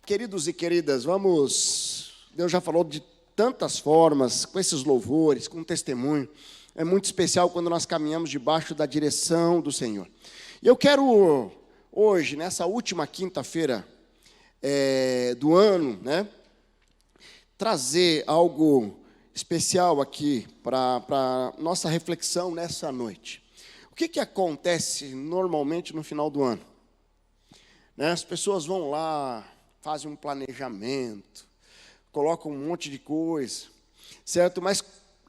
Queridos e queridas, Deus já falou de tantas formas, com esses louvores, com testemunho. É muito especial quando nós caminhamos debaixo da direção do Senhor. E eu quero, hoje, nessa última quinta-feira do ano, trazer algo especial aqui para nossa reflexão nessa noite. O que acontece normalmente no final do ano? As pessoas vão lá, fazem um planejamento, colocam um monte de coisa, certo? Mas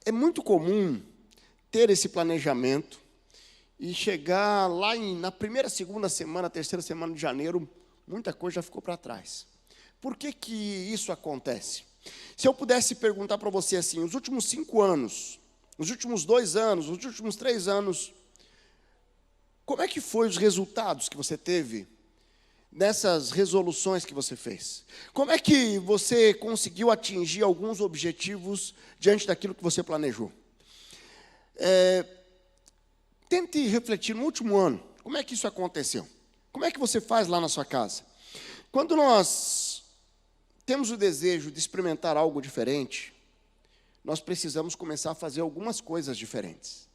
é muito comum ter esse planejamento e chegar lá na primeira, segunda semana, terceira semana de janeiro, muita coisa já ficou para trás. Por que isso acontece? Se eu pudesse perguntar para você assim, os últimos 5 anos, os últimos 2 anos, os últimos 3 anos, como é que foi os resultados que você teve nessas resoluções que você fez? Como é que você conseguiu atingir alguns objetivos diante daquilo que você planejou? Tente refletir no último ano, como é que isso aconteceu? Como é que você faz lá na sua casa? Quando nós temos o desejo de experimentar algo diferente, nós precisamos começar a fazer algumas coisas diferentes.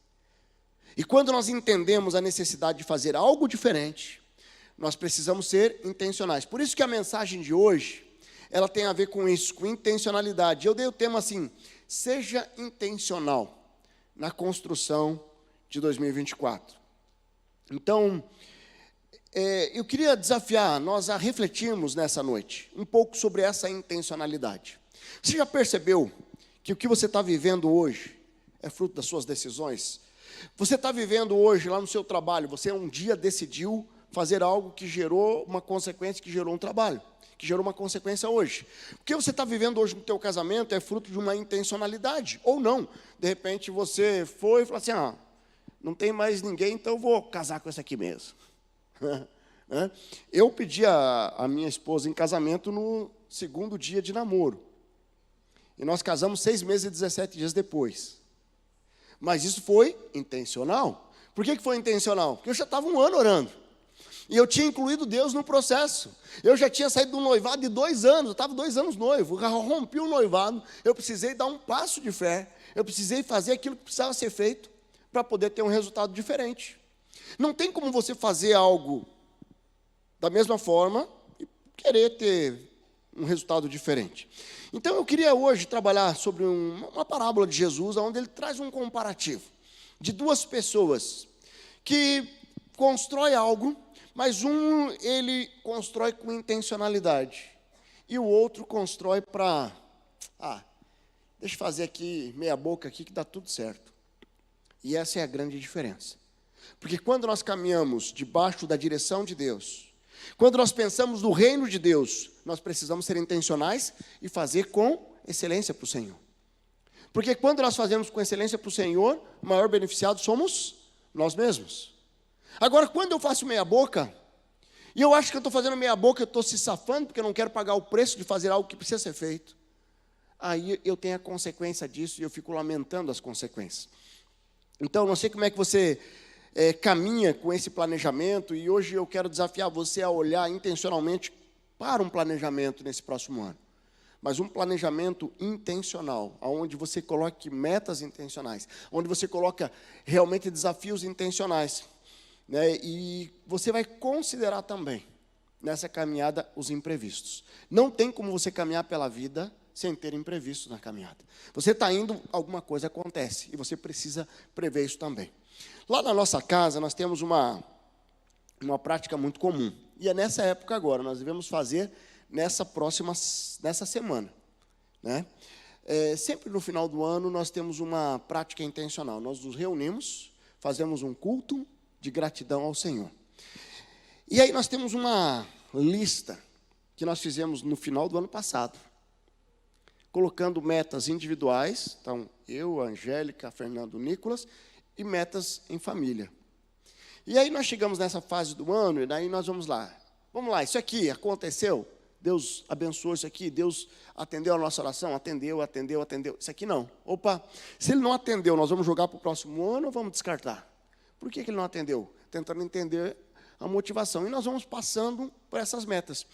E quando nós entendemos a necessidade de fazer algo diferente, nós precisamos ser intencionais. Por isso que a mensagem de hoje, ela tem a ver com isso, com intencionalidade. Eu dei o tema assim, seja intencional na construção de 2024. Então, eu queria desafiar nós a refletirmos nessa noite um pouco sobre essa intencionalidade. Você já percebeu que o que você está vivendo hoje é fruto das suas decisões? Você está vivendo hoje lá no seu trabalho, você um dia decidiu fazer algo que gerou uma consequência, que gerou um trabalho, que gerou uma consequência hoje. O que você está vivendo hoje no teu casamento é fruto de uma intencionalidade, ou não. De repente você foi e falou assim, não tem mais ninguém, então eu vou casar com essa aqui mesmo. Eu pedi a minha esposa em casamento no 2º dia de namoro. E nós casamos 6 meses e 17 dias depois. Mas isso foi intencional. Por que foi intencional? Porque eu já estava 1 ano orando. E eu tinha incluído Deus no processo. Eu já tinha saído de um noivado de 2 anos. Eu estava 2 anos noivo. Eu rompi o noivado. Eu precisei dar um passo de fé. Eu precisei fazer aquilo que precisava ser feito para poder ter um resultado diferente. Não tem como você fazer algo da mesma forma e querer ter um resultado diferente. Então eu queria hoje trabalhar sobre uma parábola de Jesus, onde ele traz um comparativo de 2 pessoas que constroem algo, mas ele constrói com intencionalidade e o outro constrói para, deixa eu fazer aqui meia boca aqui que dá tudo certo. E essa é a grande diferença. Porque quando nós caminhamos debaixo da direção de Deus, quando nós pensamos no reino de Deus, nós precisamos ser intencionais e fazer com excelência para o Senhor. Porque quando nós fazemos com excelência para o Senhor, o maior beneficiado somos nós mesmos. Agora, quando eu faço meia boca, e eu acho que eu estou fazendo meia boca, eu estou se safando, porque eu não quero pagar o preço de fazer algo que precisa ser feito, aí eu tenho a consequência disso e eu fico lamentando as consequências. Então, não sei como é que você caminha com esse planejamento, e hoje eu quero desafiar você a olhar intencionalmente para um planejamento nesse próximo ano. Mas um planejamento intencional, onde você coloque metas intencionais, onde você coloca realmente desafios intencionais. E você vai considerar também, nessa caminhada, os imprevistos. Não tem como você caminhar pela vida sem ter imprevistos na caminhada. Você está indo, alguma coisa acontece, e você precisa prever isso também. Lá na nossa casa, nós temos uma prática muito comum, e é nessa época agora, nós devemos fazer nessa semana. Sempre no final do ano, nós temos uma prática intencional. Nós nos reunimos, fazemos um culto de gratidão ao Senhor. E aí nós temos uma lista que nós fizemos no final do ano passado, colocando metas individuais, então eu, a Angélica, Fernando, Nicolas, e metas em família. E aí nós chegamos nessa fase do ano, e daí nós vamos lá, isso aqui aconteceu, Deus abençoou isso aqui, Deus atendeu a nossa oração, atendeu, isso aqui não. Se ele não atendeu, nós vamos jogar para o próximo ano ou vamos descartar? Por que ele não atendeu? Tentando entender a motivação. E nós vamos passando por essas metas.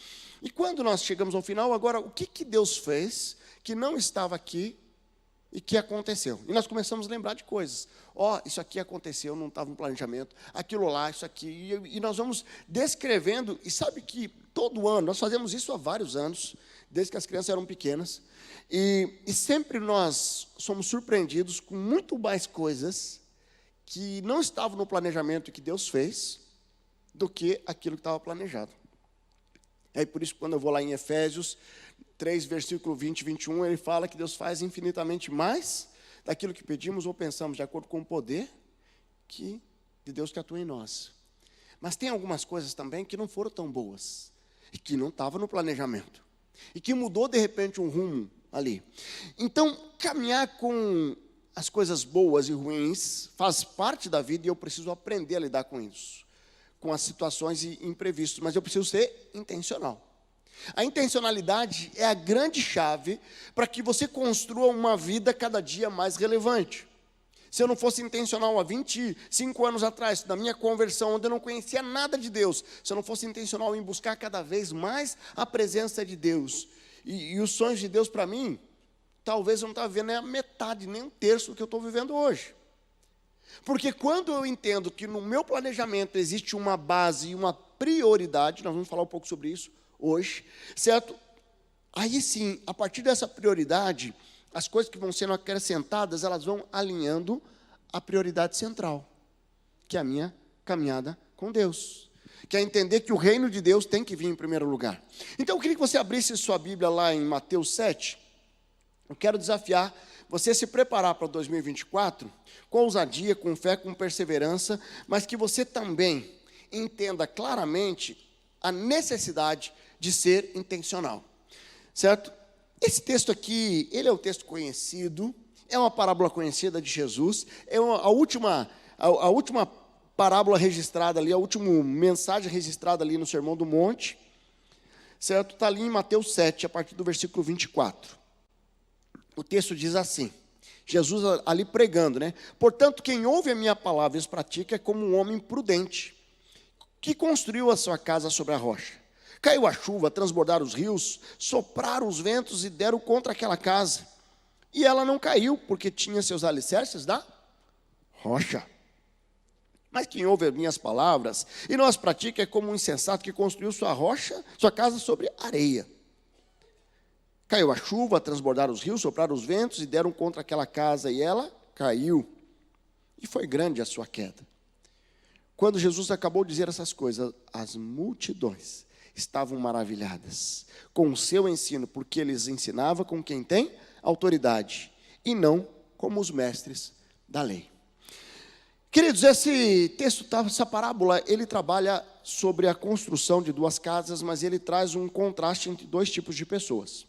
E quando nós chegamos ao final, agora, o que Deus fez que não estava aqui e que aconteceu? E nós começamos a lembrar de coisas. Isso aqui aconteceu, não estava no planejamento. Aquilo lá, isso aqui. E nós vamos descrevendo. E sabe que todo ano, nós fazemos isso há vários anos, desde que as crianças eram pequenas. E sempre nós somos surpreendidos com muito mais coisas que não estavam no planejamento que Deus fez, do que aquilo que estava planejado. É por isso que quando eu vou lá em Efésios 3, versículo 20 e 21, ele fala que Deus faz infinitamente mais daquilo que pedimos ou pensamos, de acordo com o poder de Deus que atua em nós. Mas tem algumas coisas também que não foram tão boas, e que não estavam no planejamento, e que mudou de repente um rumo ali. Então, caminhar com as coisas boas e ruins faz parte da vida, e eu preciso aprender a lidar com isso, com as situações e imprevistos, mas eu preciso ser intencional. A intencionalidade é a grande chave para que você construa uma vida cada dia mais relevante. Se eu não fosse intencional há 25 anos atrás, na minha conversão, onde eu não conhecia nada de Deus, se eu não fosse intencional em buscar cada vez mais a presença de Deus, e os sonhos de Deus para mim, talvez eu não estava vivendo nem a metade, nem um terço do que eu estou vivendo hoje. Porque quando eu entendo que no meu planejamento existe uma base e uma prioridade, nós vamos falar um pouco sobre isso hoje, certo? Aí sim, a partir dessa prioridade, as coisas que vão sendo acrescentadas, elas vão alinhando a prioridade central, que é a minha caminhada com Deus, que é entender que o reino de Deus tem que vir em primeiro lugar. Então, eu queria que você abrisse sua Bíblia lá em Mateus 7, eu quero desafiar você a se preparar para 2024, com ousadia, com fé, com perseverança, mas que você também entenda claramente a necessidade de ser intencional, certo? Esse texto aqui, ele é um texto conhecido, é uma parábola conhecida de Jesus, é a última parábola registrada ali, a última mensagem registrada ali no Sermão do Monte, certo? Está ali em Mateus 7, a partir do versículo 24. O texto diz assim, Jesus ali pregando, né? Portanto, quem ouve a minha palavra e os pratica é como um homem prudente, que construiu a sua casa sobre a rocha. Caiu a chuva, transbordaram os rios, sopraram os ventos e deram contra aquela casa. E ela não caiu, porque tinha seus alicerces da rocha. Mas quem ouve as minhas palavras e não as pratica é como um insensato que construiu sua casa sobre areia. Caiu a chuva, transbordaram os rios, sopraram os ventos e deram contra aquela casa, e ela caiu. E foi grande a sua queda. Quando Jesus acabou de dizer essas coisas, as multidões estavam maravilhadas com o seu ensino, porque eles ensinava com quem tem autoridade, e não como os mestres da lei. Queridos, esse texto, essa parábola, ele trabalha sobre a construção de duas casas, mas ele traz um contraste entre dois tipos de pessoas,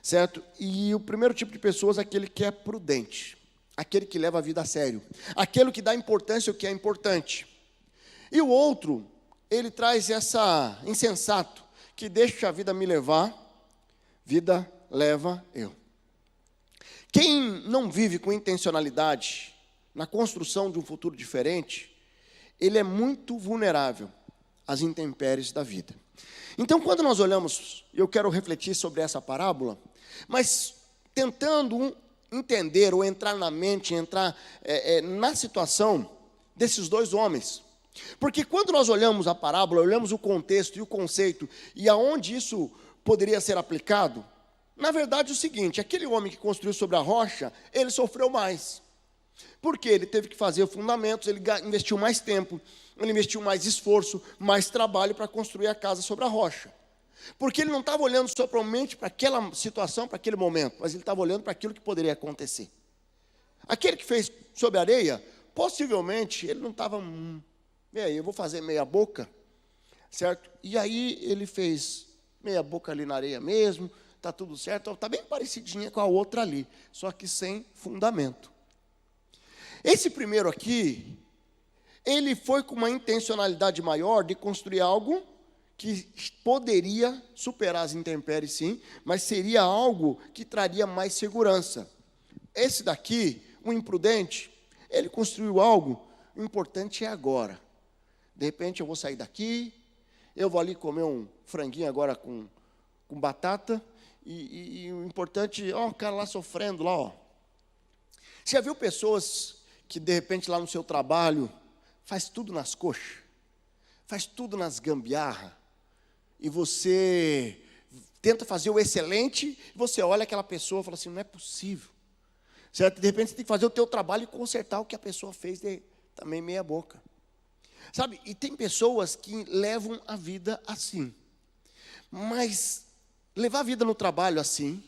certo? E o primeiro tipo de pessoas é aquele que é prudente, aquele que leva a vida a sério, aquele que dá importância ao que é importante. E o outro, ele traz essa insensato, que deixa a vida me levar, vida leva eu. Quem não vive com intencionalidade na construção de um futuro diferente, ele é muito vulnerável às intempéries da vida. Então, quando nós olhamos, eu quero refletir sobre essa parábola, mas tentando entender ou entrar na mente, entrar na situação desses dois homens. Porque quando nós olhamos a parábola, olhamos o contexto e o conceito, e aonde isso poderia ser aplicado, na verdade é o seguinte, aquele homem que construiu sobre a rocha, ele sofreu mais. Porque ele teve que fazer fundamentos, ele investiu mais tempo, ele investiu mais esforço, mais trabalho para construir a casa sobre a rocha. Porque ele não estava olhando somente para aquela situação, para aquele momento, mas ele estava olhando para aquilo que poderia acontecer. Aquele que fez sobre a areia, possivelmente, ele não estava, e aí, eu vou fazer meia boca, certo? E aí ele fez meia boca ali na areia mesmo, está tudo certo, está bem parecidinha com a outra ali, só que sem fundamento. Esse primeiro aqui, ele foi com uma intencionalidade maior de construir algo que poderia superar as intempéries, sim, mas seria algo que traria mais segurança. Esse daqui, o imprudente, ele construiu algo, o importante é agora. De repente eu vou sair daqui, eu vou ali comer um franguinho agora com batata, e o importante, ó, o cara lá sofrendo, lá, ó. Você já viu pessoas que, de repente, lá no seu trabalho, faz tudo nas coxas, faz tudo nas gambiarra, e você tenta fazer o excelente, e você olha aquela pessoa e fala assim, não é possível. Certo? De repente, você tem que fazer o teu trabalho e consertar o que a pessoa fez também meia boca. Sabe, e tem pessoas que levam a vida assim. Mas levar a vida no trabalho assim,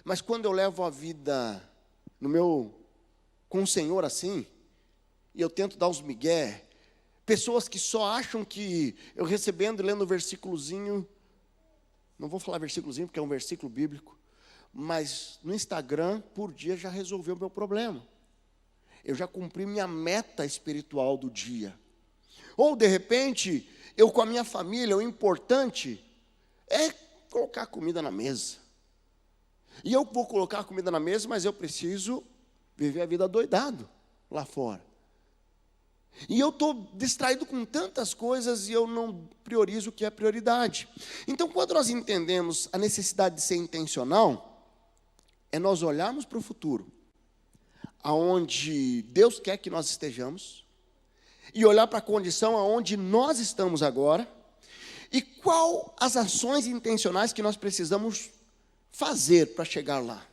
mas quando eu levo a vida com o Senhor assim, e eu tento dar os migué, pessoas que só acham que eu recebendo e lendo o versículozinho, não vou falar versículozinho porque é um versículo bíblico, mas no Instagram, por dia, já resolveu o meu problema. Eu já cumpri minha meta espiritual do dia. Ou, de repente, eu com a minha família, o importante é colocar comida na mesa. E eu vou colocar a comida na mesa, mas eu preciso viver a vida doidado lá fora. E eu estou distraído com tantas coisas e eu não priorizo o que é prioridade. Então, quando nós entendemos a necessidade de ser intencional, é nós olharmos para o futuro, aonde Deus quer que nós estejamos, e olhar para a condição aonde nós estamos agora, e qual as ações intencionais que nós precisamos fazer para chegar lá.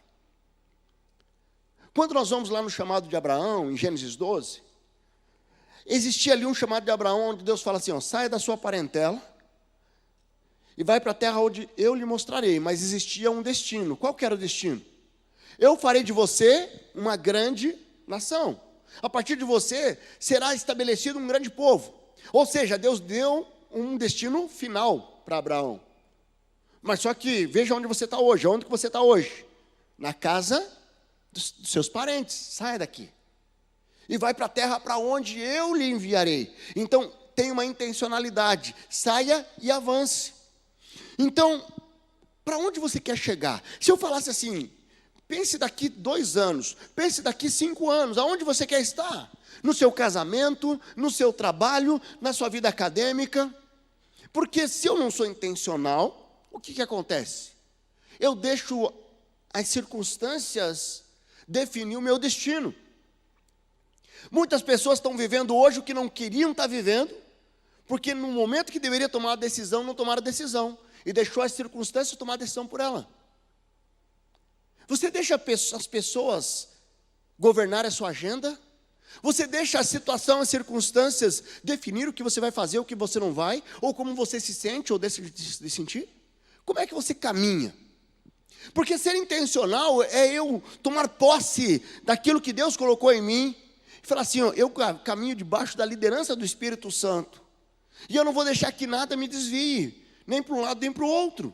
Quando nós vamos lá no chamado de Abraão, em Gênesis 12, existia ali um chamado de Abraão, onde Deus fala assim, ó, saia da sua parentela, e vai para a terra onde eu lhe mostrarei, mas existia um destino. Qual que era o destino? Eu farei de você uma grande nação. A partir de você será estabelecido um grande povo. Ou seja, Deus deu um destino final para Abraão. Mas só que, veja onde você está hoje. Onde que você está hoje? Na casa dos seus parentes. Saia daqui. E vai para a terra para onde eu lhe enviarei. Então, tem uma intencionalidade. Saia e avance. Então, para onde você quer chegar? Se eu falasse assim, pense daqui 2 anos, pense daqui 5 anos, aonde você quer estar? No seu casamento, no seu trabalho, na sua vida acadêmica. Porque se eu não sou intencional, o que acontece? Eu deixo as circunstâncias definir o meu destino. Muitas pessoas estão vivendo hoje o que não queriam estar vivendo, porque no momento que deveria tomar a decisão, não tomaram a decisão, e deixou as circunstâncias tomar a decisão por ela. Você deixa as pessoas governar a sua agenda? Você deixa a situação, as circunstâncias definir o que você vai fazer, o que você não vai, ou como você se sente ou deixa de sentir? Como é que você caminha? Porque ser intencional é eu tomar posse daquilo que Deus colocou em mim, e falar assim, ó, eu caminho debaixo da liderança do Espírito Santo, e eu não vou deixar que nada me desvie, nem para um lado nem para o outro.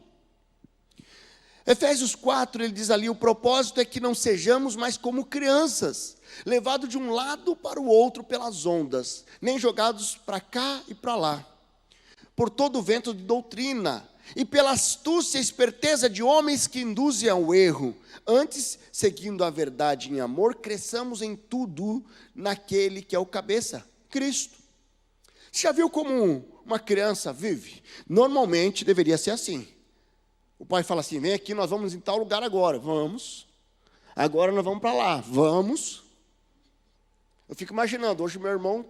Efésios 4, ele diz ali, o propósito é que não sejamos mais como crianças, levados de um lado para o outro pelas ondas, nem jogados para cá e para lá, por todo o vento de doutrina, e pela astúcia e esperteza de homens que induzem ao erro. Antes, seguindo a verdade em amor, cresçamos em tudo naquele que é o cabeça, Cristo. Você já viu como uma criança vive? Normalmente deveria ser assim. O pai fala assim, vem aqui, nós vamos em tal lugar agora. Vamos. Agora nós vamos para lá. Vamos. Eu fico imaginando, hoje meu irmão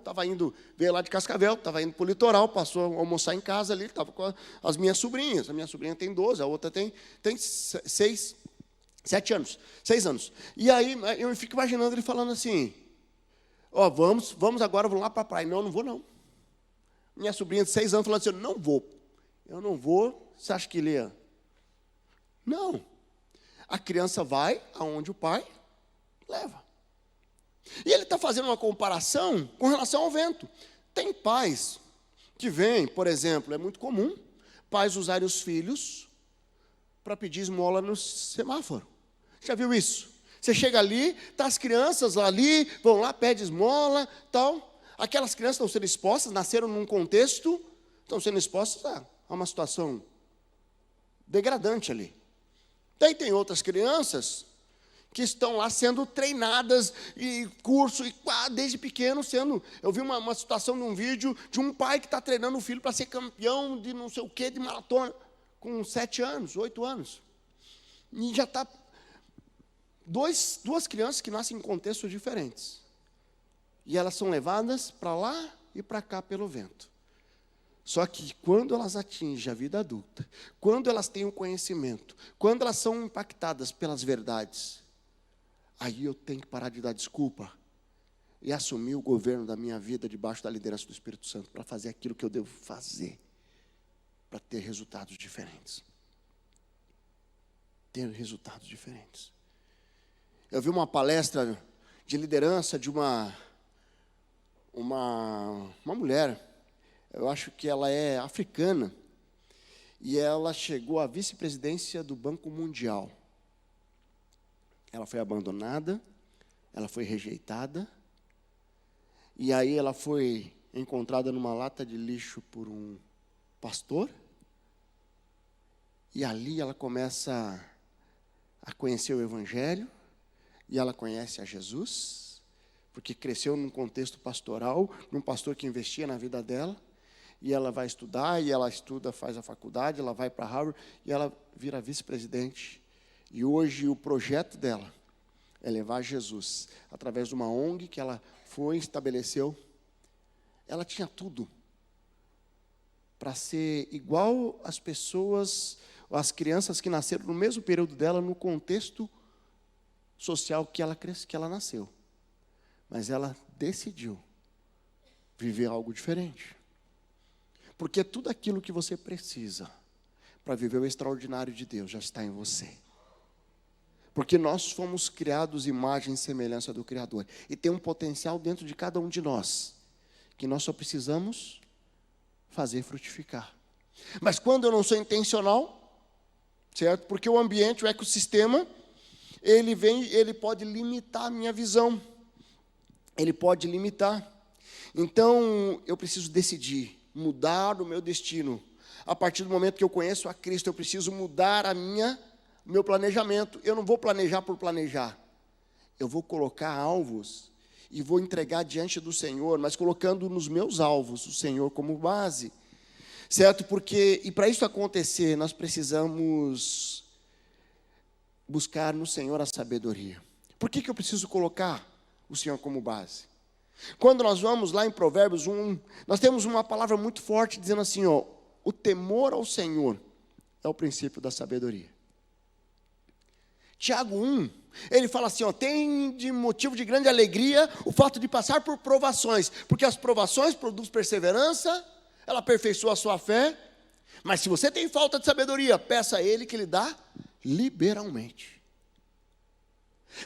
veio lá de Cascavel, estava indo para o litoral, passou a almoçar em casa ali, estava com as minhas sobrinhas. A minha sobrinha tem 12, a outra tem 6 anos. E aí eu fico imaginando ele falando assim, ó, vamos agora, vamos lá para a praia. Não vou não. Minha sobrinha de 6 anos falando assim, não vou. Eu não vou, você acha que ele ia? Não. A criança vai aonde o pai leva. E ele está fazendo uma comparação com relação ao vento. Tem pais que vêm, por exemplo, é muito comum, pais usarem os filhos para pedir esmola no semáforo. Já viu isso? Você chega ali, tá as crianças ali, vão lá, pedem esmola, tal. Aquelas crianças estão sendo expostas, nasceram num contexto, estão sendo expostas a uma situação degradante ali. Daí tem outras crianças que estão lá sendo treinadas, e curso, e desde pequeno sendo... Eu vi uma situação num vídeo de um pai que está treinando o filho para ser campeão de não sei o quê, de maratona, com 7 anos, 8 anos. E já está... Duas crianças que nascem em contextos diferentes. E elas são levadas para lá e para cá pelo vento. Só que quando elas atingem a vida adulta, quando elas têm o conhecimento, quando elas são impactadas pelas verdades, aí eu tenho que parar de dar desculpa e assumir o governo da minha vida debaixo da liderança do Espírito Santo para fazer aquilo que eu devo fazer, para ter resultados diferentes. Ter resultados diferentes. Eu vi uma palestra de liderança de uma mulher, eu acho que ela é africana, e ela chegou à vice-presidência do Banco Mundial. Ela foi abandonada, ela foi rejeitada, e aí ela foi encontrada numa lata de lixo por um pastor, e ali ela começa a conhecer o Evangelho, e ela conhece a Jesus, porque cresceu num contexto pastoral, num pastor que investia na vida dela, e ela vai estudar, e ela estuda, faz a faculdade, ela vai para Harvard, e ela vira vice-presidente. E hoje o projeto dela é levar Jesus, através de uma ONG que ela foi, estabeleceu. Ela tinha tudo para ser igual às pessoas, às crianças que nasceram no mesmo período dela, no contexto social que ela nasceu. Mas ela decidiu viver algo diferente. Porque tudo aquilo que você precisa para viver o extraordinário de Deus já está em você. Porque nós fomos criados imagem e semelhança do Criador. E tem um potencial dentro de cada um de nós, que nós só precisamos fazer frutificar. Mas quando eu não sou intencional, certo? Porque o ambiente, o ecossistema, ele pode limitar a minha visão. Ele pode limitar. Então, eu preciso decidir, mudar o meu destino. A partir do momento que eu conheço a Cristo, eu preciso mudar meu planejamento. Eu não vou planejar por planejar. Eu vou colocar alvos e vou entregar diante do Senhor, mas colocando nos meus alvos o Senhor como base. Certo? E para isso acontecer, nós precisamos buscar no Senhor a sabedoria. Por que eu preciso colocar o Senhor como base? Quando nós vamos lá em Provérbios 1, nós temos uma palavra muito forte dizendo assim, o temor ao Senhor é o princípio da sabedoria. Tiago 1, ele fala assim, tem de motivo de grande alegria o fato de passar por provações, porque as provações produzem perseverança, ela aperfeiçoa a sua fé, mas se você tem falta de sabedoria, peça a Ele que Ele dá liberalmente.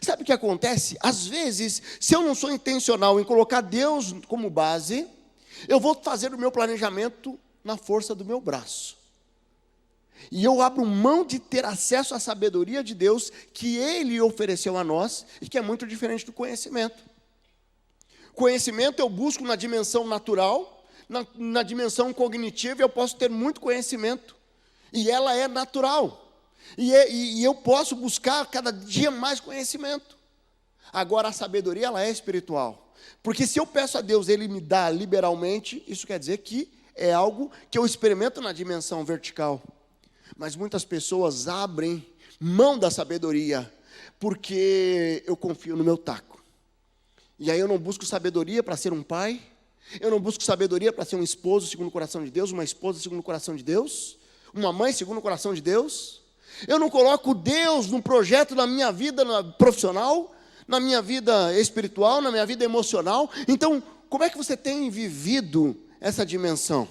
Sabe o que acontece? Às vezes, se eu não sou intencional em colocar Deus como base, eu vou fazer o meu planejamento na força do meu braço. E eu abro mão de ter acesso à sabedoria de Deus que Ele ofereceu a nós e que é muito diferente do conhecimento. Conhecimento eu busco na dimensão natural, na dimensão cognitiva eu posso ter muito conhecimento e ela é natural. E eu posso buscar cada dia mais conhecimento. Agora a sabedoria ela é espiritual. Porque se eu peço a Deus, Ele me dá liberalmente, isso quer dizer que é algo que eu experimento na dimensão vertical. Mas muitas pessoas abrem mão da sabedoria, porque eu confio no meu taco. E aí eu não busco sabedoria para ser um pai, eu não busco sabedoria para ser um esposo segundo o coração de Deus, uma esposa segundo o coração de Deus, uma mãe segundo o coração de Deus. Eu não coloco Deus num projeto na minha vida profissional, na minha vida espiritual, na minha vida emocional. Então, como é que você tem vivido essa dimensão?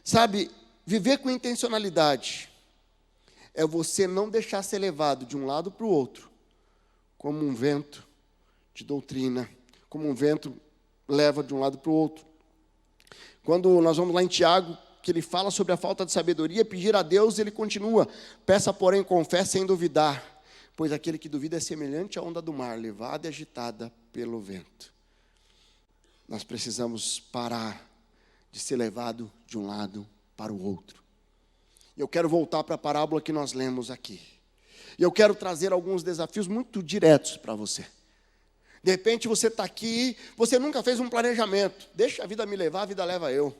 Sabe, viver com intencionalidade é você não deixar ser levado de um lado para o outro, como um vento de doutrina, como um vento leva de um lado para o outro. Quando nós vamos lá em Tiago, que ele fala sobre a falta de sabedoria, pedir a Deus, ele continua, peça porém com fé sem duvidar, pois aquele que duvida é semelhante à onda do mar, levada e agitada pelo vento. Nós precisamos parar de ser levado de um lado para o outro. Eu quero voltar para a parábola que nós lemos aqui. E eu quero trazer alguns desafios muito diretos para você. De repente você está aqui, você nunca fez um planejamento. Deixa a vida me levar, a vida leva eu.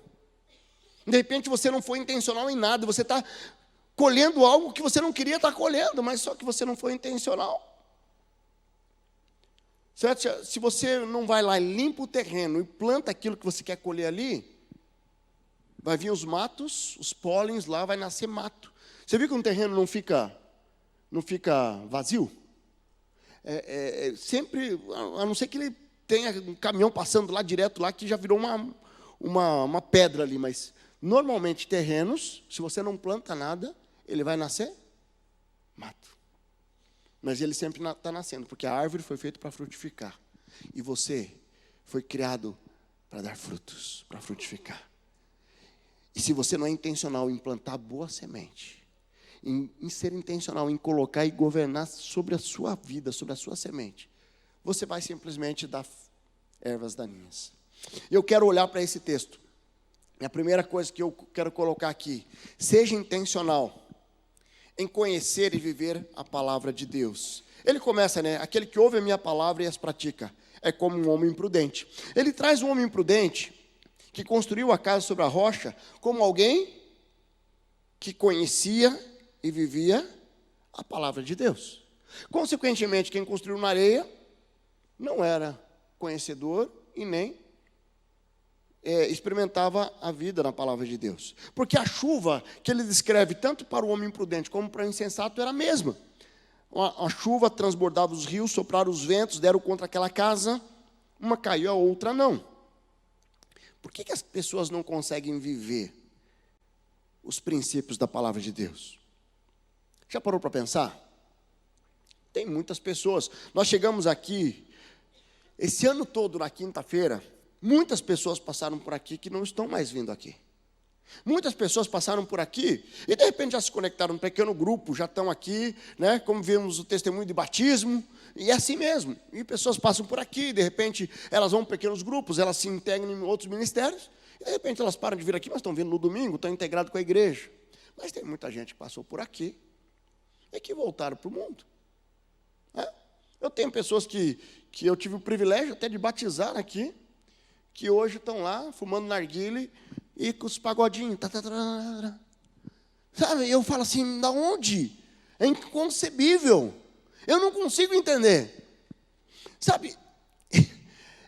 De repente você não foi intencional em nada, você está colhendo algo que você não queria estar colhendo, mas só que você não foi intencional. Certo? Se você não vai lá e limpa o terreno e planta aquilo que você quer colher ali, vai vir os matos, os pólens lá, vai nascer mato. Você viu que um terreno não fica vazio? Sempre, a não ser que ele tenha um caminhão passando lá direto lá, que já virou uma pedra ali, mas normalmente terrenos, se você não planta nada, ele vai nascer mato. Mas ele sempre está nascendo, porque a árvore foi feita para frutificar. E você foi criado para dar frutos, para frutificar. E se você não é intencional em plantar boa semente, em ser intencional em colocar e governar sobre a sua vida, sobre a sua semente, você vai simplesmente dar ervas daninhas. Eu quero olhar para esse texto. A primeira coisa que eu quero colocar aqui: seja intencional em conhecer e viver a palavra de Deus. Ele começa, aquele que ouve a minha palavra e as pratica, é como um homem prudente. Ele traz um homem prudente, que construiu a casa sobre a rocha, como alguém que conhecia e vivia a palavra de Deus. Consequentemente, quem construiu na areia, não era conhecedor e nem experimentava a vida na palavra de Deus. Porque a chuva que ele descreve, tanto para o homem prudente como para o insensato, era a mesma. A chuva transbordava os rios, sopraram os ventos, deram contra aquela casa, uma caiu, a outra não. Por que as pessoas não conseguem viver os princípios da palavra de Deus? Já parou para pensar? Tem muitas pessoas. Nós chegamos aqui, esse ano todo, na quinta-feira, muitas pessoas passaram por aqui que não estão mais vindo aqui. Muitas pessoas passaram por aqui e de repente já se conectaram num pequeno grupo, já estão aqui, como vimos o testemunho de batismo, e é assim mesmo. E pessoas passam por aqui, de repente elas vão em pequenos grupos, elas se integram em outros ministérios, e de repente elas param de vir aqui, mas estão vindo no domingo, estão integradas com a igreja. Mas tem muita gente que passou por aqui e que voltaram para o mundo. Eu tenho pessoas que eu tive o privilégio até de batizar aqui, que hoje estão lá fumando narguile e com os pagodinhos. Sabe, eu falo assim, da onde? É inconcebível. Eu não consigo entender. Sabe,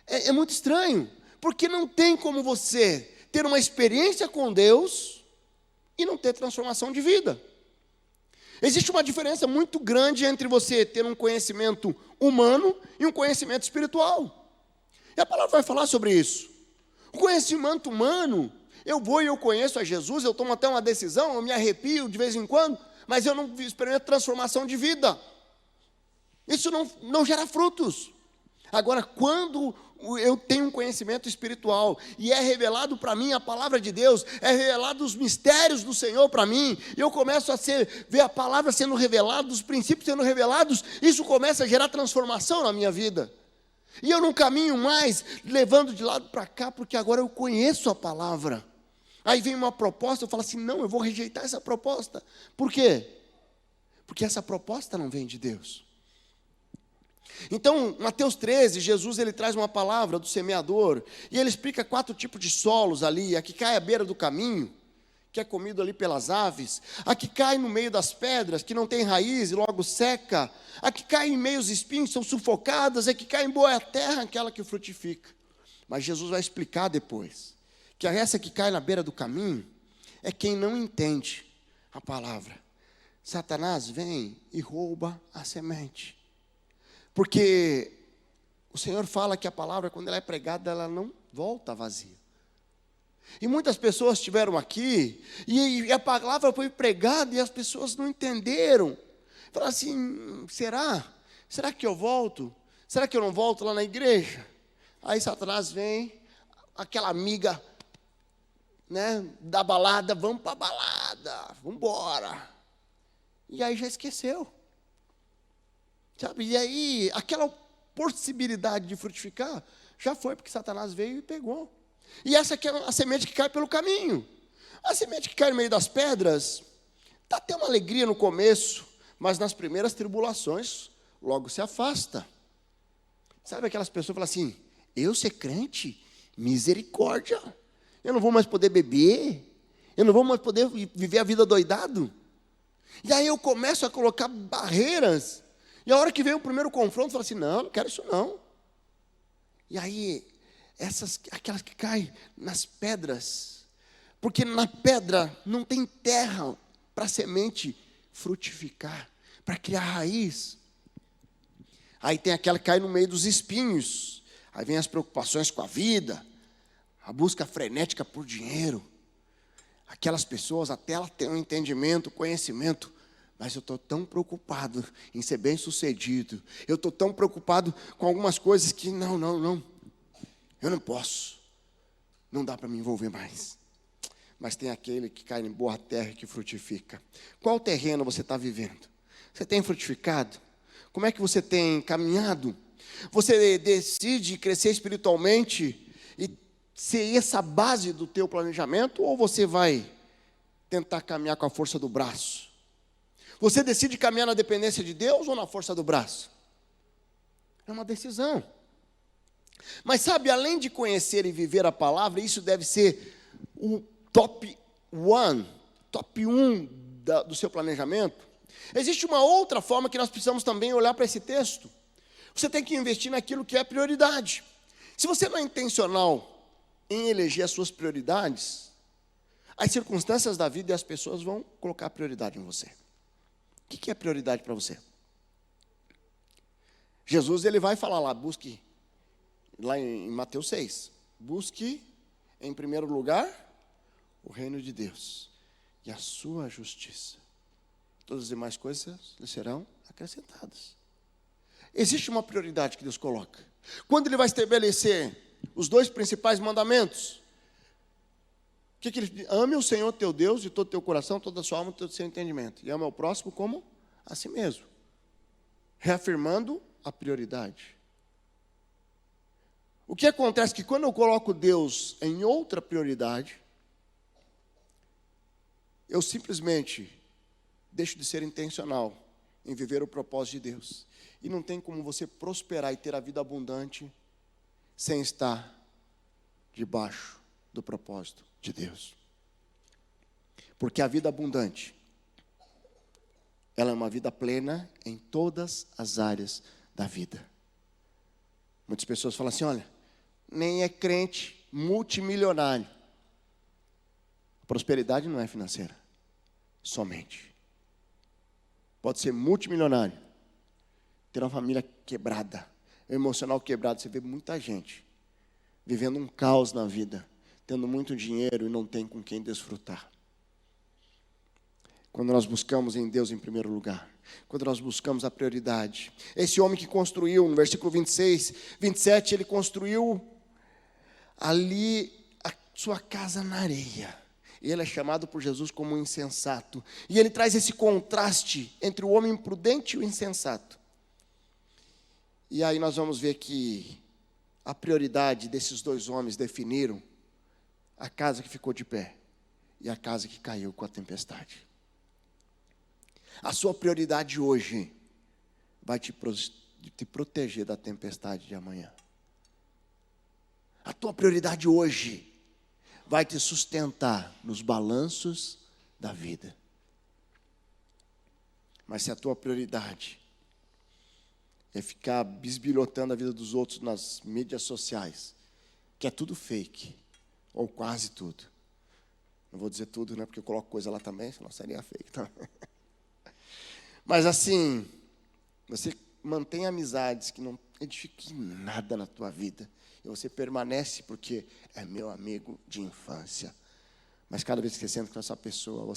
é muito estranho, porque não tem como você ter uma experiência com Deus e não ter transformação de vida. Existe uma diferença muito grande entre você ter um conhecimento humano e um conhecimento espiritual. E a palavra vai falar sobre isso. O conhecimento humano, eu vou e eu conheço a Jesus, eu tomo até uma decisão, eu me arrepio de vez em quando, mas eu não experimento transformação de vida. Isso não gera frutos. Agora, quando eu tenho um conhecimento espiritual e é revelado para mim a palavra de Deus, é revelado os mistérios do Senhor para mim, e eu começo a ver a palavra sendo revelada, os princípios sendo revelados, isso começa a gerar transformação na minha vida. E eu não caminho mais levando de lado para cá, porque agora eu conheço a palavra. Aí vem uma proposta, eu falo assim, não, eu vou rejeitar essa proposta. Por quê? Porque essa proposta não vem de Deus. Então, Mateus 13, Jesus ele traz uma palavra do semeador, e ele explica 4 tipos de solos ali: a que cai à beira do caminho, que é comido ali pelas aves; a que cai no meio das pedras, que não tem raiz e logo seca; a que cai em meio aos espinhos, são sufocadas; a que cai em boa terra, aquela que frutifica. Mas Jesus vai explicar depois, que essa que cai na beira do caminho, é quem não entende a palavra. Satanás vem e rouba a semente. Porque o Senhor fala que a palavra, quando ela é pregada, ela não volta vazia. E muitas pessoas estiveram aqui, e a palavra foi pregada, e as pessoas não entenderam. Falaram assim, será? Será que eu volto? Será que eu não volto lá na igreja? Aí Satanás vem, aquela amiga, da balada, vamos para a balada, vamos embora. E aí já esqueceu. Sabe? E aí, aquela possibilidade de frutificar, já foi, porque Satanás veio e pegou. E essa aqui é a semente que cai pelo caminho. A semente que cai no meio das pedras, dá até uma alegria no começo, mas nas primeiras tribulações, logo se afasta. Sabe aquelas pessoas que falam assim, eu ser crente? Misericórdia. Eu não vou mais poder beber. Eu não vou mais poder viver a vida doidado. E aí eu começo a colocar barreiras. E a hora que vem o primeiro confronto, eu falo assim, não quero isso não. E aí, aquelas que caem nas pedras, porque na pedra não tem terra para a semente frutificar, para criar raiz. Aí tem aquela que cai no meio dos espinhos, aí vem as preocupações com a vida, a busca frenética por dinheiro. Aquelas pessoas, até ela tem um entendimento, conhecimento, mas eu estou tão preocupado em ser bem-sucedido, eu estou tão preocupado com algumas coisas que não, eu não posso, não dá para me envolver mais. Mas tem aquele que cai em boa terra e que frutifica. Qual terreno você está vivendo? Você tem frutificado? Como é que você tem caminhado? Você decide crescer espiritualmente e ser essa base do teu planejamento, ou você vai tentar caminhar com a força do braço? Você decide caminhar na dependência de Deus ou na força do braço? É uma decisão. Mas sabe, além de conhecer e viver a palavra, isso deve ser o top 1 do seu planejamento. Existe uma outra forma que nós precisamos também olhar para esse texto. Você tem que investir naquilo que é prioridade. Se você não é intencional em eleger as suas prioridades, as circunstâncias da vida e as pessoas vão colocar prioridade em você. O que é prioridade para você? Jesus, ele vai falar lá, busque, lá em Mateus 6, busque em primeiro lugar o reino de Deus e a sua justiça. Todas as demais coisas lhe serão acrescentadas. Existe uma prioridade que Deus coloca. Quando ele vai estabelecer os 2 principais mandamentos, o que ele diz? Ame o Senhor teu Deus de todo o teu coração, toda a sua alma, todo o seu entendimento. E ame ao próximo como a si mesmo. Reafirmando a prioridade. O que acontece é que quando eu coloco Deus em outra prioridade, eu simplesmente deixo de ser intencional em viver o propósito de Deus. E não tem como você prosperar e ter a vida abundante sem estar debaixo do propósito de Deus. Porque a vida abundante, ela é uma vida plena em todas as áreas da vida. Muitas pessoas falam assim, olha, nem é crente, multimilionário. Prosperidade não é financeira, somente. Pode ser multimilionário, ter uma família quebrada, emocional quebrado. Você vê muita gente vivendo um caos na vida, tendo muito dinheiro e não tem com quem desfrutar. Quando nós buscamos em Deus em primeiro lugar, quando nós buscamos a prioridade. Esse homem que construiu, no versículo 26, 27, ele construiu ali a sua casa na areia. E ele é chamado por Jesus como um insensato. E ele traz esse contraste entre o homem prudente e o insensato. E aí nós vamos ver que a prioridade desses 2 homens definiram a casa que ficou de pé e a casa que caiu com a tempestade. A sua prioridade hoje vai te proteger da tempestade de amanhã. A tua prioridade hoje vai te sustentar nos balanços da vida. Mas se a tua prioridade é ficar bisbilhotando a vida dos outros nas mídias sociais, que é tudo fake, ou quase tudo. Não vou dizer tudo, né, porque eu coloco coisa lá também, senão seria fake também. Mas assim, você mantém amizades que não edifiquem nada na tua vida. E você permanece porque é meu amigo de infância. Mas cada vez que você senta com essa pessoa,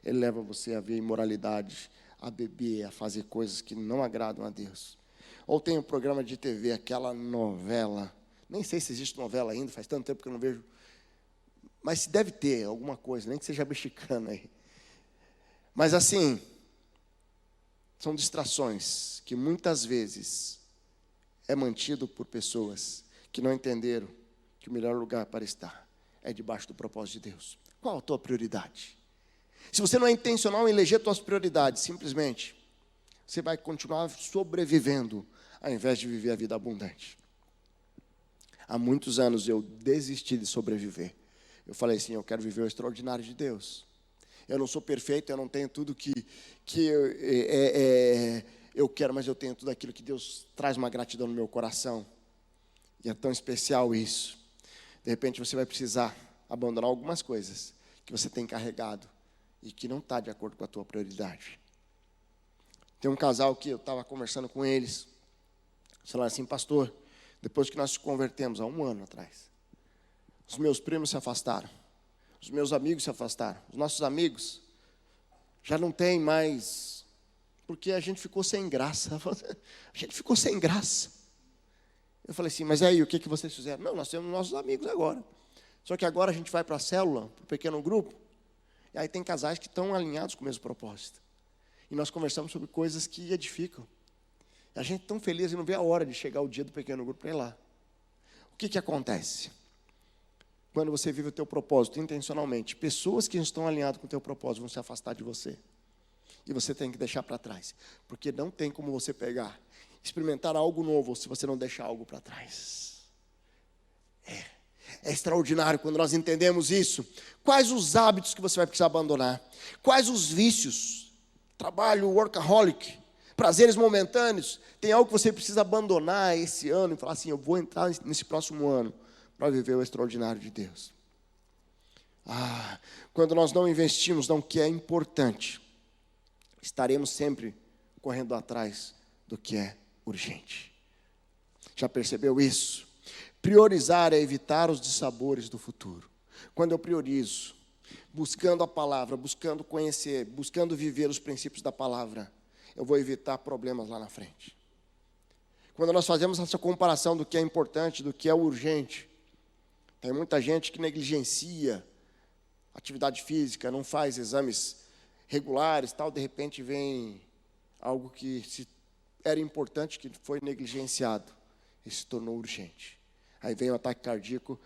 ele leva você a ver imoralidade, a beber, a fazer coisas que não agradam a Deus. Ou tem um programa de TV, aquela novela. Nem sei se existe novela ainda, faz tanto tempo que eu não vejo. Mas deve ter alguma coisa, nem que seja mexicana aí. Mas assim, são distrações que muitas vezes é mantido por pessoas que não entenderam que o melhor lugar para estar é debaixo do propósito de Deus. Qual a tua prioridade? Se você não é intencional em eleger tuas prioridades, simplesmente você vai continuar sobrevivendo, ao invés de viver a vida abundante. Há muitos anos eu desisti de sobreviver. Eu falei assim, eu quero viver o extraordinário de Deus. Eu não sou perfeito, eu não tenho tudo que eu quero, mas eu tenho tudo aquilo que Deus traz uma gratidão no meu coração. E é tão especial isso. De repente você vai precisar abandonar algumas coisas que você tem carregado e que não está de acordo com a tua prioridade. Tem um casal que eu estava conversando com eles. Eles falaram assim, pastor, depois que nós nos convertemos, há 1 ano atrás, os meus primos se afastaram, os meus amigos se afastaram, os nossos amigos já não tem mais, porque a gente ficou sem graça. A gente ficou sem graça. Eu falei assim, mas aí, o que vocês fizeram? Não, nós temos nossos amigos agora. Só que agora a gente vai para a célula, para o pequeno grupo, e aí tem casais que estão alinhados com o mesmo propósito. E nós conversamos sobre coisas que edificam. E a gente é tão feliz e não vê a hora de chegar o dia do pequeno grupo para ir lá. O que acontece? Quando você vive o teu propósito intencionalmente, pessoas que estão alinhadas com o teu propósito vão se afastar de você. E você tem que deixar para trás. Porque não tem como você pegar, experimentar algo novo se você não deixar algo para trás. É extraordinário quando nós entendemos isso. Quais os hábitos que você vai precisar abandonar? Quais os vícios? Trabalho, workaholic, prazeres momentâneos. Tem algo que você precisa abandonar esse ano e falar assim, eu vou entrar nesse próximo ano para viver o extraordinário de Deus. Quando nós não investimos no que é importante, estaremos sempre correndo atrás do que é urgente. Já percebeu isso? Priorizar é evitar os dissabores do futuro. Quando eu priorizo, buscando a palavra, buscando conhecer, buscando viver os princípios da palavra, eu vou evitar problemas lá na frente. Quando nós fazemos essa comparação do que é importante, do que é urgente, tem muita gente que negligencia atividade física, não faz exames regulares, tal, de repente vem algo que era importante, que foi negligenciado e se tornou urgente. Aí vem o ataque cardíaco,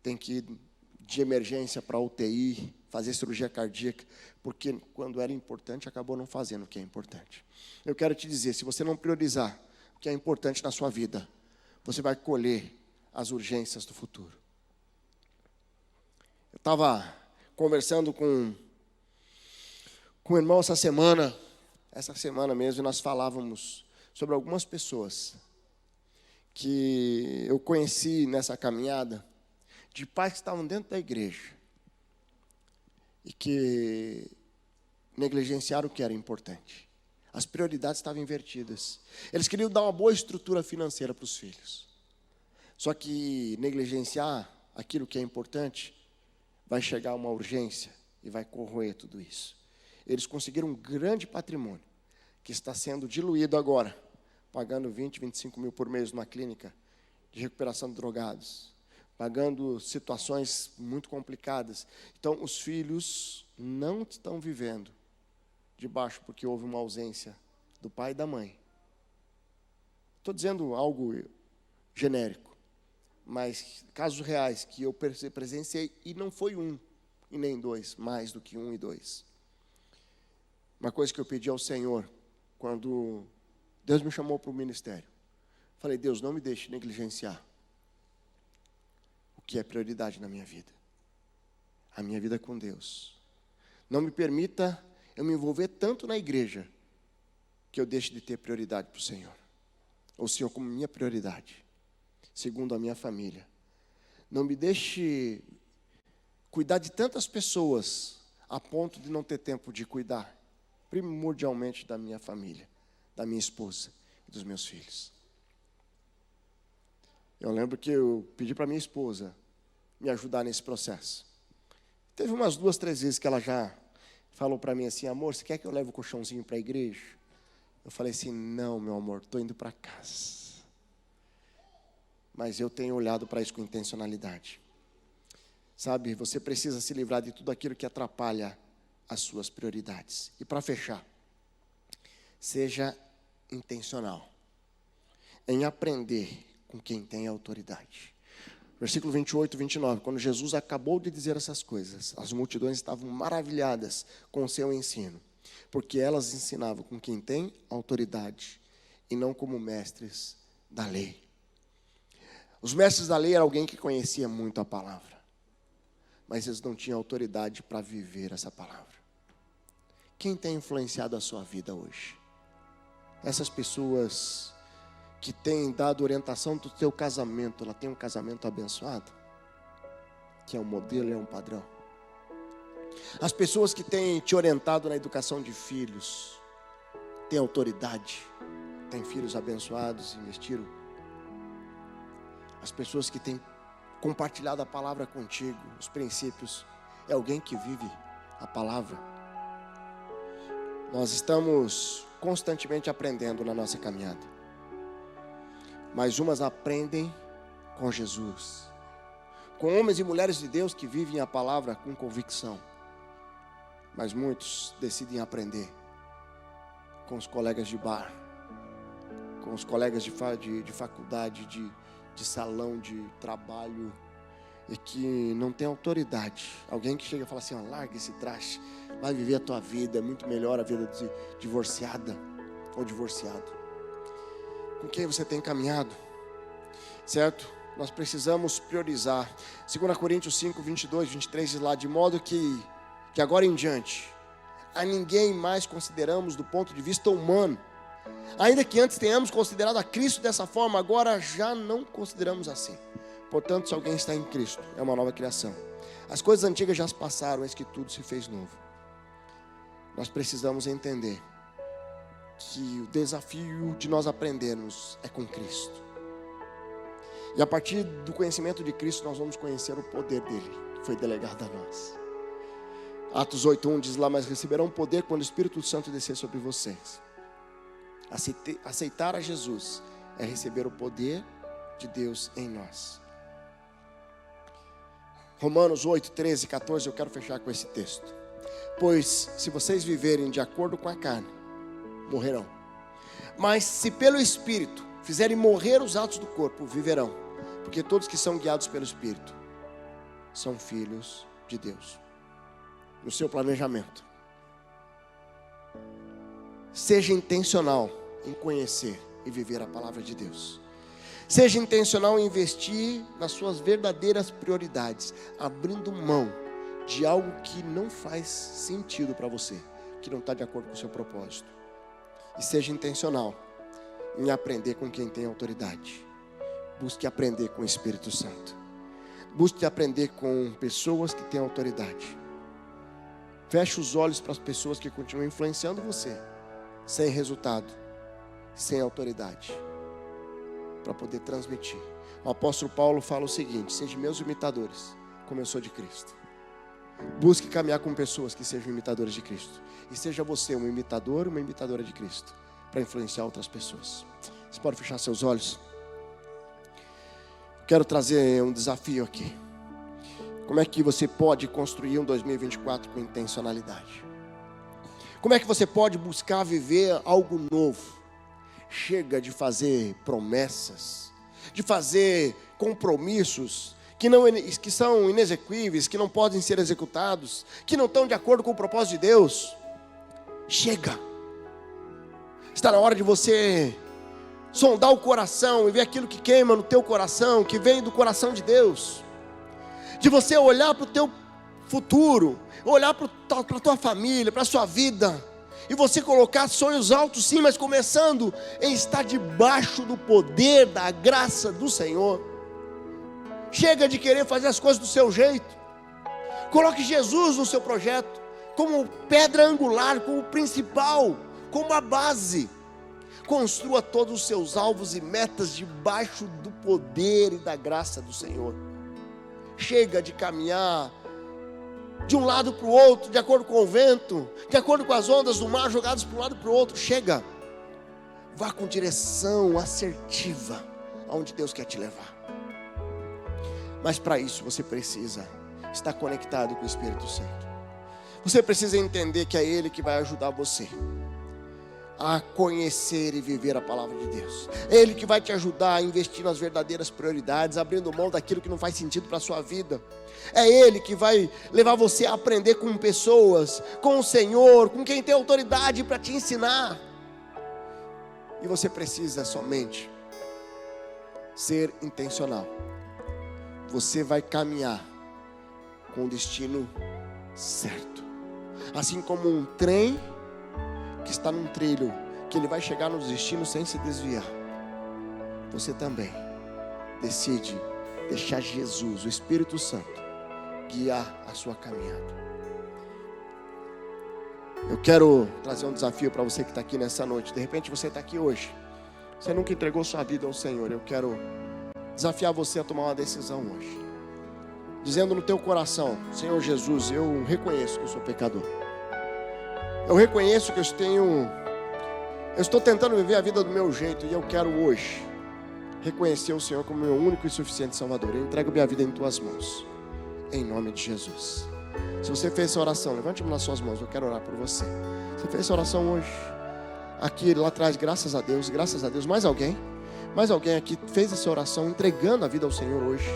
tem que ir de emergência para a UTI, fazer cirurgia cardíaca, porque quando era importante, acabou não fazendo o que é importante. Eu quero te dizer, se você não priorizar o que é importante na sua vida, você vai colher as urgências do futuro. Eu estava conversando com o irmão essa semana mesmo, e nós falávamos sobre algumas pessoas que eu conheci nessa caminhada, de pais que estavam dentro da igreja e que negligenciaram o que era importante. As prioridades estavam invertidas. Eles queriam dar uma boa estrutura financeira para os filhos. Só que negligenciar aquilo que é importante, vai chegar uma urgência e vai corroer tudo isso. Eles conseguiram um grande patrimônio, que está sendo diluído agora, pagando 20, 25 mil por mês numa clínica de recuperação de drogados, pagando situações muito complicadas. Então, os filhos não estão vivendo debaixo porque houve uma ausência do pai e da mãe. Estou dizendo algo genérico, mas casos reais que eu presenciei, e não foi 1 e nem 2, mais do que 1 e 2. Uma coisa que eu pedi ao Senhor, quando Deus me chamou para o ministério, falei, Deus, não me deixe negligenciar o que é prioridade na minha vida. A minha vida com Deus. Não me permita eu me envolver tanto na igreja, que eu deixe de ter prioridade para o Senhor. O Senhor como minha prioridade, segundo a minha família. Não me deixe cuidar de tantas pessoas, a ponto de não ter tempo de cuidar, primordialmente da minha família, da minha esposa e dos meus filhos. Eu lembro que eu pedi para minha esposa me ajudar nesse processo. Teve umas 2, 3 vezes que ela já falou para mim assim, amor, você quer que eu leve o colchãozinho para a igreja? Eu falei assim, não, meu amor, estou indo para casa. Mas eu tenho olhado para isso com intencionalidade. Sabe, você precisa se livrar de tudo aquilo que atrapalha as suas prioridades. E para fechar, seja intencional em aprender com quem tem autoridade. Versículo 28, 29, quando Jesus acabou de dizer essas coisas, as multidões estavam maravilhadas com o seu ensino. porque elas ensinavam com quem tem autoridade e não como mestres da lei. Os mestres da lei eram alguém que conhecia muito a palavra, mas eles não tinham autoridade para viver essa palavra. Quem tem influenciado a sua vida hoje? Essas pessoas que têm dado orientação do teu casamento, ela tem um casamento abençoado? Que é um modelo, é um padrão. As pessoas que têm te orientado na educação de filhos, têm autoridade, têm filhos abençoados, investiram. As pessoas que têm compartilhado a palavra contigo, os princípios, é alguém que vive a palavra. Nós estamos constantemente aprendendo na nossa caminhada, mas umas aprendem com Jesus, com homens e mulheres de Deus que vivem a palavra com convicção, mas muitos decidem aprender com os colegas de bar, com os colegas de faculdade, de salão de trabalho, e que não tem autoridade. Alguém que chega e fala assim: ó, larga esse traste, vai viver a tua vida, é muito melhor a vida de divorciada ou divorciado. Com quem você tem caminhado? Certo? Nós precisamos priorizar. 2 Coríntios 5, 22, 23 diz lá: de modo que agora em diante a ninguém mais consideramos do ponto de vista humano. Ainda que antes tenhamos considerado a Cristo dessa forma, agora já não consideramos assim. Portanto, se alguém está em Cristo, é uma nova criação. As coisas antigas já se passaram, eis que tudo se fez novo. Nós precisamos entender que o desafio de nós aprendermos é com Cristo. E a partir do conhecimento de Cristo, nós vamos conhecer o poder dele, que foi delegado a nós. Atos 8:1 diz lá: mas receberão poder quando o Espírito Santo descer sobre vocês. Aceitar a Jesus é receber o poder de Deus em nós. Romanos 8, 13, 14, eu quero fechar com esse texto. Pois se vocês viverem de acordo com a carne, morrerão. Mas se pelo Espírito fizerem morrer os atos do corpo, viverão. Porque todos que são guiados pelo Espírito são filhos de Deus. No seu planejamento, seja intencional em conhecer e viver a palavra de Deus. Seja intencional em investir nas suas verdadeiras prioridades, abrindo mão de algo que não faz sentido para você, que não está de acordo com o seu propósito. E seja intencional em aprender com quem tem autoridade. Busque aprender com o Espírito Santo. Busque aprender com pessoas que têm autoridade. Feche os olhos para as pessoas que continuam influenciando você, sem resultado, sem autoridade, para poder transmitir. O apóstolo Paulo fala o seguinte: sejam meus imitadores, como eu sou de Cristo. Busque caminhar com pessoas que sejam imitadores de Cristo. E seja você um imitador, uma imitadora de Cristo, para influenciar outras pessoas. Você pode fechar seus olhos? Quero trazer um desafio aqui. Como é que você pode construir um 2024 com intencionalidade? Como é que você pode buscar viver algo novo? Chega de fazer promessas, de fazer compromissos que são inexequíveis, que não podem ser executados, que não estão de acordo com o propósito de Deus. Chega. Está na hora de você sondar o coração e ver aquilo que queima no teu coração, que vem do coração de Deus. De você olhar para o teu futuro, olhar para a tua família, para a sua vida, e você colocar sonhos altos sim, mas começando em estar debaixo do poder, da graça do Senhor. Chega de querer fazer as coisas do seu jeito. Coloque Jesus no seu projeto, como pedra angular, como principal, como a base. Construa todos os seus alvos e metas debaixo do poder e da graça do Senhor. Chega de caminhar de um lado para o outro, de acordo com o vento, de acordo com as ondas do mar jogadas para um lado e para o outro. Chega. Vá com direção assertiva aonde Deus quer te levar. Mas para isso você precisa estar conectado com o Espírito Santo. Você precisa entender que é Ele que vai ajudar você a conhecer e viver a palavra de Deus. É Ele que vai te ajudar a investir nas verdadeiras prioridades, abrindo mão daquilo que não faz sentido para a sua vida. É Ele que vai levar você a aprender com pessoas, com o Senhor, com quem tem autoridade para te ensinar. E você precisa somente ser intencional. Você vai caminhar com o destino certo. Assim como um trem que está num trilho, que ele vai chegar no destino sem se desviar. Você também decide deixar Jesus, o Espírito Santo, guiar a sua caminhada. Eu quero trazer um desafio para você que está aqui nessa noite. De repente você está aqui hoje, você nunca entregou sua vida ao Senhor. Eu quero desafiar você a tomar uma decisão hoje, dizendo no teu coração: Senhor Jesus, eu reconheço que eu sou pecador. Eu reconheço que eu estou tentando viver a vida do meu jeito, e eu quero hoje reconhecer o Senhor como meu único e suficiente Salvador. Eu entrego minha vida em tuas mãos, em nome de Jesus. Se você fez essa oração, levante nas suas mãos, eu quero orar por você. Você fez essa oração hoje, aqui, lá atrás, graças a Deus, mais alguém aqui fez essa oração, entregando a vida ao Senhor hoje.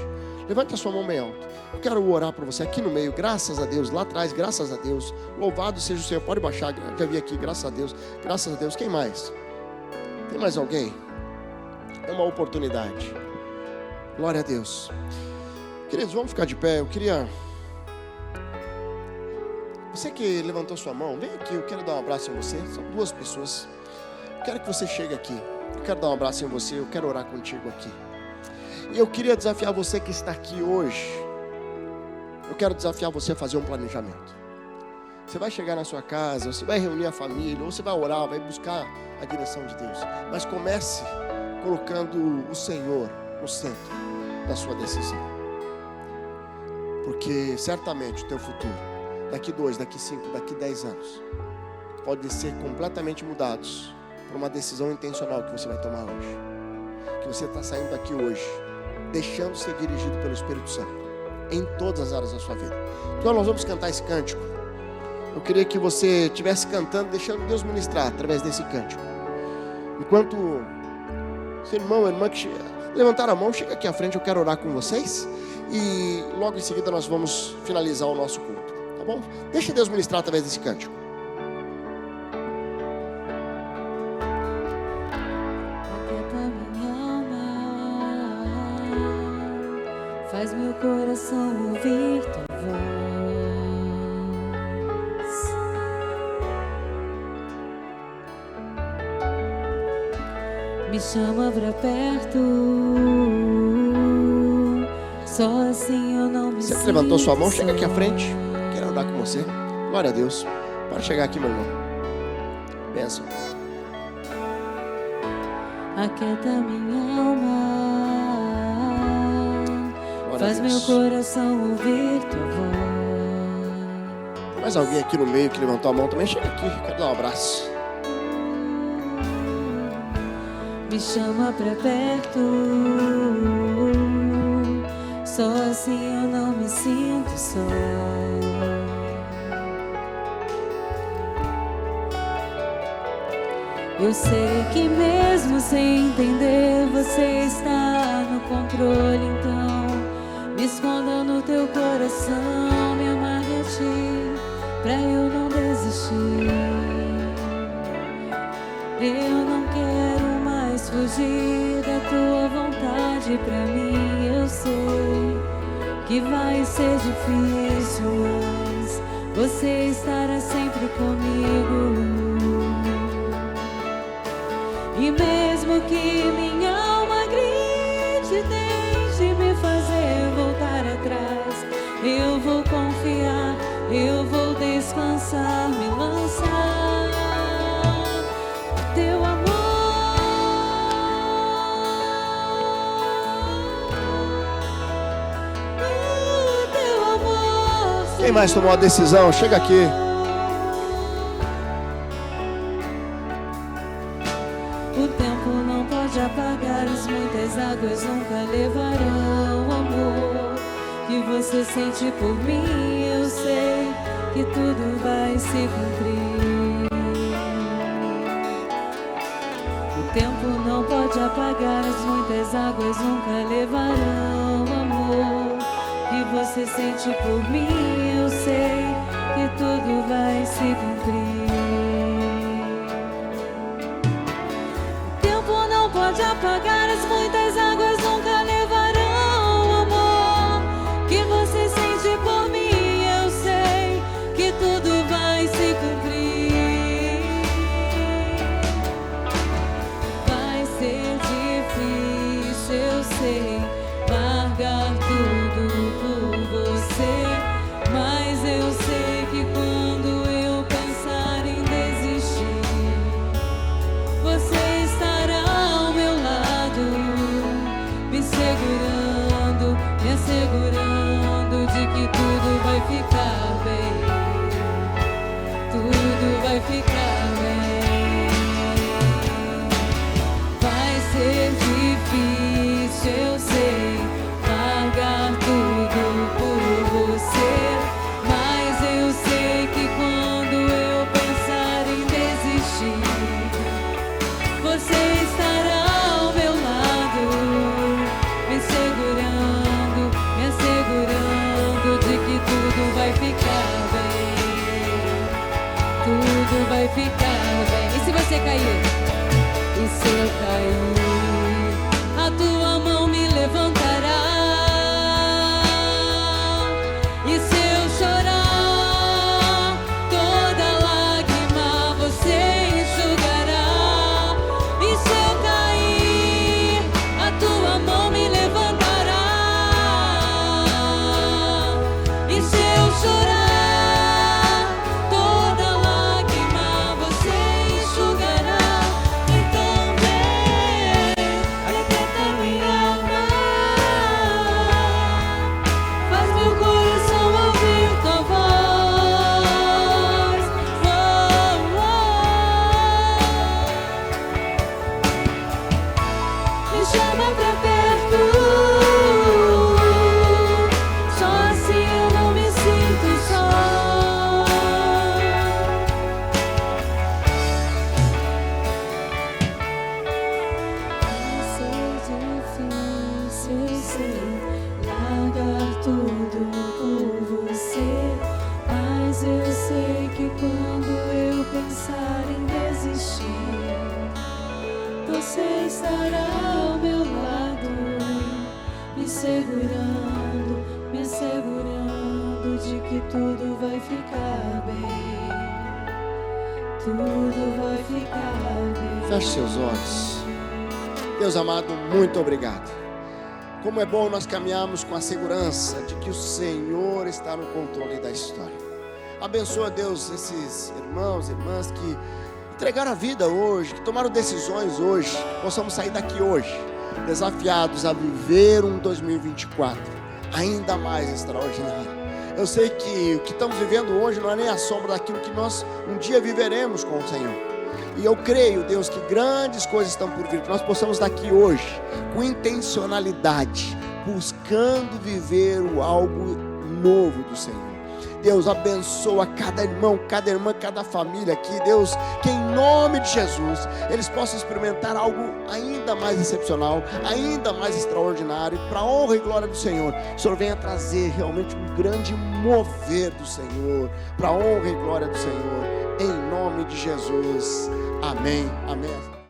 Levante a sua mão bem alto. Eu quero orar por você aqui no meio, graças a Deus, lá atrás, graças a Deus. Louvado seja o Senhor, pode baixar, já vi aqui, graças a Deus. Quem mais? Tem mais alguém? É uma oportunidade. Glória a Deus. Queridos, vamos ficar de pé. Eu queria... Você que levantou sua mão, vem aqui, eu quero dar um abraço em você. São duas pessoas. Eu quero que você chegue aqui. Eu quero dar um abraço em você, eu quero orar contigo aqui. E eu queria desafiar você que está aqui hoje. Eu quero desafiar você a fazer um planejamento. Você vai chegar na sua casa, você vai reunir a família, ou você vai orar, vai buscar a direção de Deus. Mas comece colocando o Senhor no centro da sua decisão. Porque certamente o teu futuro, daqui 2, daqui 5, daqui 10 anos, pode ser completamente mudados por uma decisão intencional que você vai tomar hoje. Que você está saindo daqui hoje, deixando ser dirigido pelo Espírito Santo em todas as áreas da sua vida. Então nós vamos cantar esse cântico. Eu queria que você estivesse cantando, deixando Deus ministrar através desse cântico. Enquanto seu irmão, irmã que levantar a mão, chega aqui à frente, eu quero orar com vocês. E logo em seguida nós vamos finalizar o nosso culto, tá bom? Deixa Deus ministrar através desse cântico. Faz meu coração ouvir tua voz. Me chama pra perto. Só assim eu não me sinto. Você levantou sua mão, chega aqui à frente. Quero orar com você. Glória a Deus. Pode chegar aqui, meu irmão. Benção. Aquieta minha alma. Faz meu coração ouvir tua voz. Mais alguém aqui no meio que levantou a mão também? Chega aqui, quero dar um abraço. Me chama pra perto. Só assim eu não me sinto só. Eu sei que mesmo sem entender, você está no controle, então me esconda no teu coração, me amarre a ti, pra eu não desistir. Eu não quero mais fugir da tua vontade pra mim. Eu sei que vai ser difícil, mas você estará sempre comigo. E mesmo que minha alma grite, tente me fazer voltar atrás, eu vou confiar, eu vou descansar, me lançar no teu amor. No teu amor. Quem mais tomou a decisão? Chega aqui. O tempo não pode apagar, as muitas águas nunca levarão o amor que você sente por mim. Eu sei que tudo vai se cumprir. O tempo não pode apagar, as muitas águas nunca levarão o amor que você sente por mim. Eu sei que tudo vai se cumprir. O tempo não pode apagar, as muitas águas nunca levarão o amor que você sente por mim. Eu sei que tudo vai se cumprir. Vai ser difícil, eu sei, largar tudo por você, mas eu sei que quando eu pensar em desistir, você estará ao meu lado, me segurando, me assegurando de que tudo vai ficar bem, tudo vai ficar bem. Vai ser difícil, eu sei, largar tudo por você, mas eu sei que quando eu pensar em desistir, você estará ao meu lado, me segurando, me assegurando de que tudo vai ficar bem, tudo vai ficar bem. E se você cair? E se eu cair, a tua mão me levantará. E se eu chorar, toda lágrima você enxugará. E se eu cair, a tua mão me levantará. E se eu chorar, toda lágrima você enxugará. Então vem, aquieta minha alma, faz meu coração ouvir tua voz. Me chama pra perto, só assim eu não me sinto só. Vai ser difícil, eu sei, largar tudo por você, mas eu sei que quando eu pensar em desistir, você estará ao meu lado, me segurando, me assegurando de que tudo vai ficar bem, tudo vai ficar bem. Feche seus olhos. Deus amado, muito obrigado. Como é bom nós caminharmos com a segurança de que o Senhor está no controle da história. Abençoa, Deus, esses irmãos e irmãs que entregaram a vida hoje, que tomaram decisões hoje, que possamos sair daqui hoje, desafiados a viver um 2024 ainda mais extraordinário. Eu sei que o que estamos vivendo hoje não é nem a sombra daquilo que nós um dia viveremos com o Senhor. E eu creio, Deus, que grandes coisas estão por vir, que nós possamos daqui hoje, com intencionalidade, buscando viver o algo novo do Senhor. Deus, abençoa cada irmão, cada irmã, cada família aqui, Deus, que em nome de Jesus, eles possam experimentar algo ainda mais excepcional, ainda mais extraordinário, para a honra e glória do Senhor. O Senhor venha trazer realmente um grande mover do Senhor, para a honra e glória do Senhor, em nome de Jesus. Amém, amém.